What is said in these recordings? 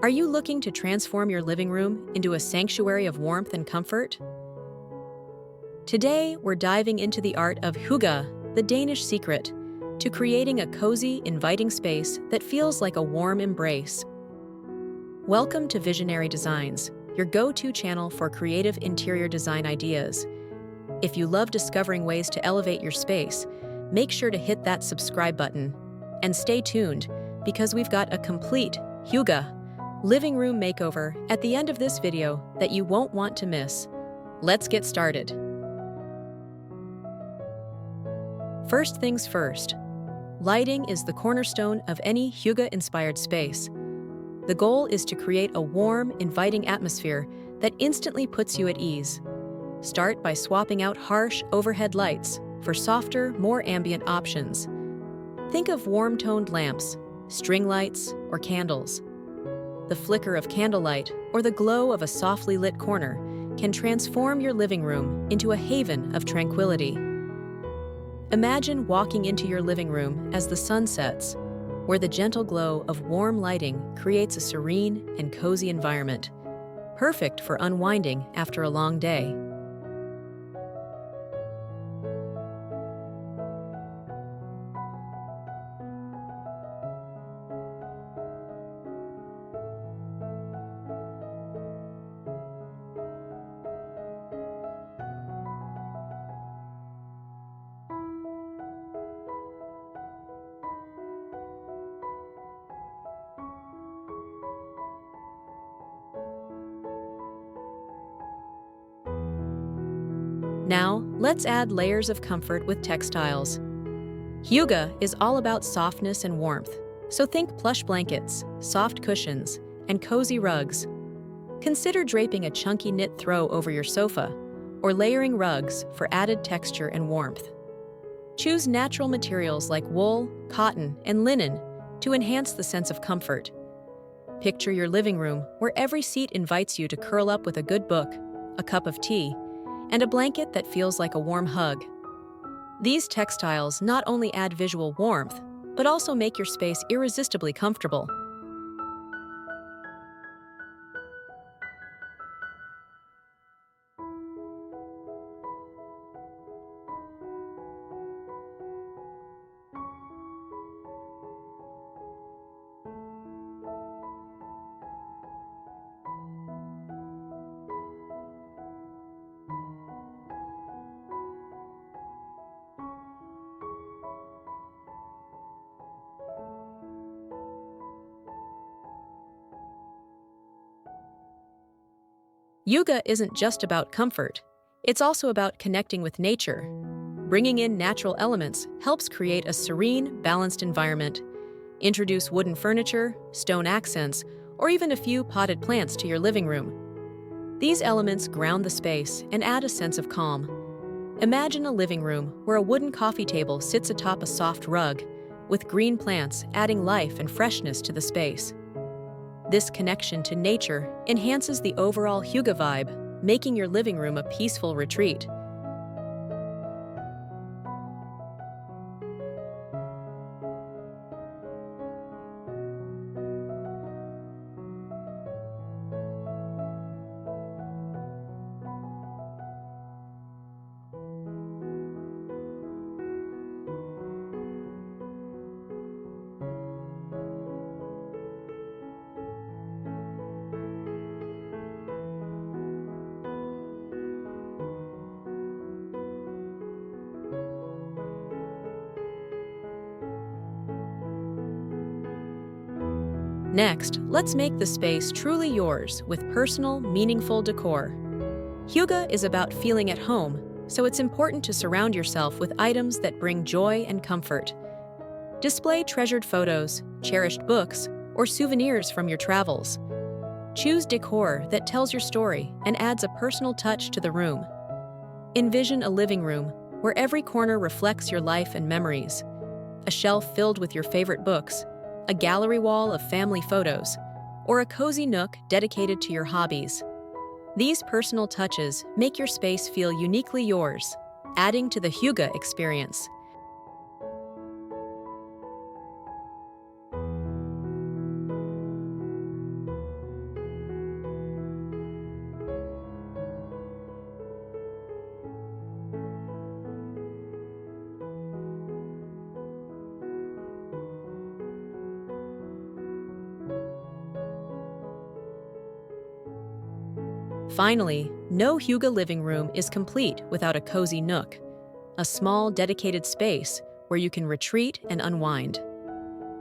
Are you looking to transform your living room into a sanctuary of warmth and comfort? Today, we're diving into the art of hygge, the Danish secret, to creating a cozy, inviting space that feels like a warm embrace. Welcome to Visionary Designs, your go-to channel for creative interior design ideas. If you love discovering ways to elevate your space, make sure to hit that subscribe button. And stay tuned, because we've got a complete hygge living room makeover at the end of this video that you won't want to miss. Let's get started. First things first, lighting is the cornerstone of any hygge-inspired space. The goal is to create a warm, inviting atmosphere that instantly puts you at ease. Start by swapping out harsh overhead lights for softer, more ambient options. Think of warm-toned lamps, string lights, or candles. The flicker of candlelight or the glow of a softly lit corner can transform your living room into a haven of tranquility. Imagine walking into your living room as the sun sets, where the gentle glow of warm lighting creates a serene and cozy environment, perfect for unwinding after a long day. Now, let's add layers of comfort with textiles. Hygge is all about softness and warmth, so think plush blankets, soft cushions, and cozy rugs. Consider draping a chunky knit throw over your sofa, or layering rugs for added texture and warmth. Choose natural materials like wool, cotton, and linen to enhance the sense of comfort. Picture your living room where every seat invites you to curl up with a good book, a cup of tea, and a blanket that feels like a warm hug. These textiles not only add visual warmth, but also make your space irresistibly comfortable. Hygge isn't just about comfort, it's also about connecting with nature. Bringing in natural elements helps create a serene, balanced environment. Introduce wooden furniture, stone accents, or even a few potted plants to your living room. These elements ground the space and add a sense of calm. Imagine a living room where a wooden coffee table sits atop a soft rug, with green plants adding life and freshness to the space. This connection to nature enhances the overall hygge vibe, making your living room a peaceful retreat. Next, let's make the space truly yours with personal, meaningful decor. Hygge is about feeling at home, so it's important to surround yourself with items that bring joy and comfort. Display treasured photos, cherished books, or souvenirs from your travels. Choose decor that tells your story and adds a personal touch to the room. Envision a living room where every corner reflects your life and memories. A shelf filled with your favorite books, a gallery wall of family photos, or a cozy nook dedicated to your hobbies. These personal touches make your space feel uniquely yours, adding to the hygge experience. Finally, no hygge living room is complete without a cozy nook, a small dedicated space where you can retreat and unwind.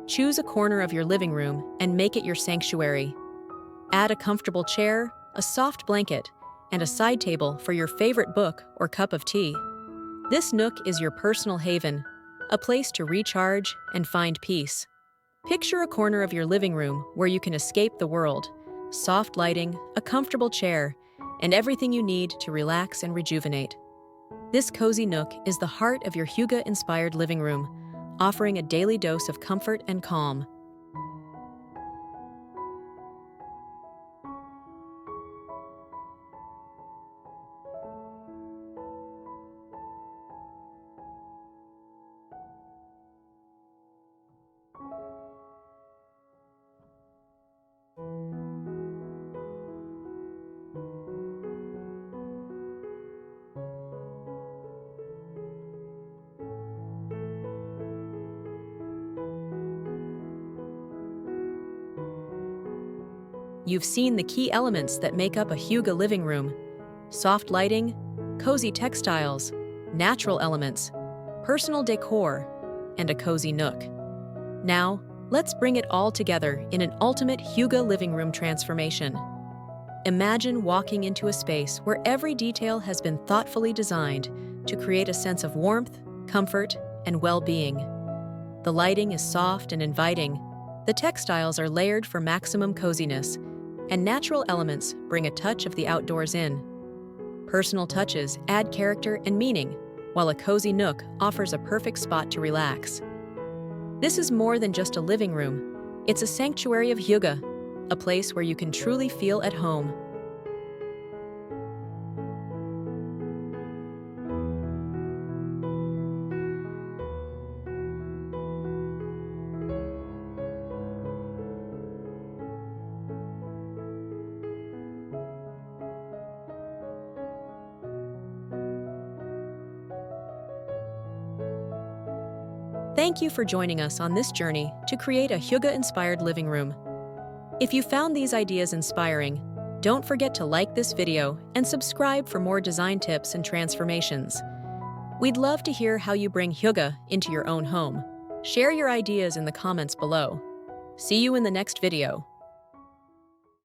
Choose a corner of your living room and make it your sanctuary. Add a comfortable chair, a soft blanket, and a side table for your favorite book or cup of tea. This nook is your personal haven, a place to recharge and find peace. Picture a corner of your living room where you can escape the world, soft lighting, a comfortable chair, and everything you need to relax and rejuvenate. This cozy nook is the heart of your hygge-inspired living room, offering a daily dose of comfort and calm. You've seen the key elements that make up a hygge living room: soft lighting, cozy textiles, natural elements, personal decor, and a cozy nook. Now, let's bring it all together in an ultimate hygge living room transformation. Imagine walking into a space where every detail has been thoughtfully designed to create a sense of warmth, comfort, and well-being. The lighting is soft and inviting, the textiles are layered for maximum coziness, and natural elements bring a touch of the outdoors in. Personal touches add character and meaning, while a cozy nook offers a perfect spot to relax. This is more than just a living room. It's a sanctuary of hygge, a place where you can truly feel at home. Thank you for joining us on this journey to create a hygge-inspired living room. If you found these ideas inspiring, don't forget to like this video and subscribe for more design tips and transformations. We'd love to hear how you bring hygge into your own home. Share your ideas in the comments below. See you in the next video.